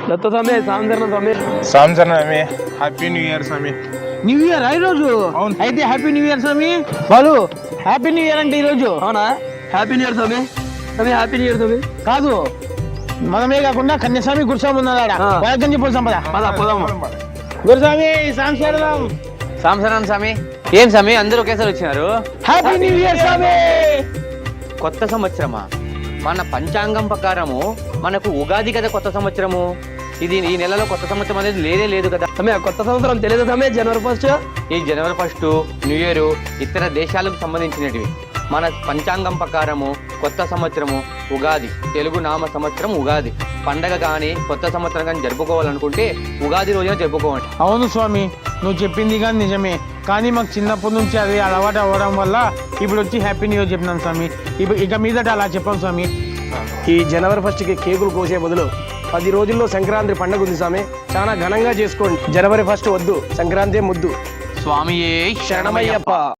దత్త స్వామి సాంసరణ స్వామి స్వామి happy new year స్వామి. New year ఈరోజు అవును. అయితే హ్యాపీ న్యూ ఇయర్ స్వామి. వాళ్ళు హ్యాపీ న్యూ ఇయర్ అంటే ఈరోజు అవునా? హ్యాపీ న్యూ ఇయర్ స్వామి. స్వామి హ్యాపీ న్యూ ఇయర్ స్వామి. కాదు, మనమే కాకుండా కన్యాస్వామి గురుస్వామి ఉన్నాడా వాళ్ళకి చెప్పు సంపద. పోదాము. గురుస్వామి సంశరణం. సాంసరాన్ స్వామి. ఏం స్వామి అందరూ ఒకేసారి వచ్చినారు? హ్యాపీ న్యూ ఇయర్ స్వామి. కొత్త సంవత్సరమా? మన పంచాంగం ప్రకారము మనకు ఉగాది కదా కొత్త సంవత్సరము. ఇది ఈ నెలలో కొత్త సంవత్సరం అనేది లేదే లేదు కదా. స్వామి కొత్త సంవత్సరం తెలియదు స్వామి. జనవరి 1 ఈ జనవరి 1 న్యూ ఇయర్ ఇతర దేశాలకు సంబంధించినటివి. మన పంచాంగం ప్రకారము కొత్త సంవత్సరము ఉగాది. తెలుగు నామ సంవత్సరం ఉగాది. పండగ కానీ కొత్త సంవత్సరం కానీ జరుపుకోవాలనుకుంటే ఉగాది రోజున జరుపుకోవాలి. అవును స్వామి, నువ్వు చెప్పింది కానీ నిజమే. కానీ మాకు చిన్నప్పటి నుంచి అది అలవాటు అవ్వడం వల్ల ఇప్పుడు వచ్చి హ్యాపీ న్యూ ఇయర్ చెప్పినాను స్వామి. ఇక మీదట అలా చెప్పాం స్వామి. ఈ జనవరి 1కి కేకులు కోసే బదులు 10 రోజుల్లో సంక్రాంతి పండుగ ఉంది స్వామి. చాలా ఘనంగా చేసుకోండి. జనవరి 1 వద్దు, సంక్రాంతి ముద్దు. స్వామియే శరణమయ్యప్ప.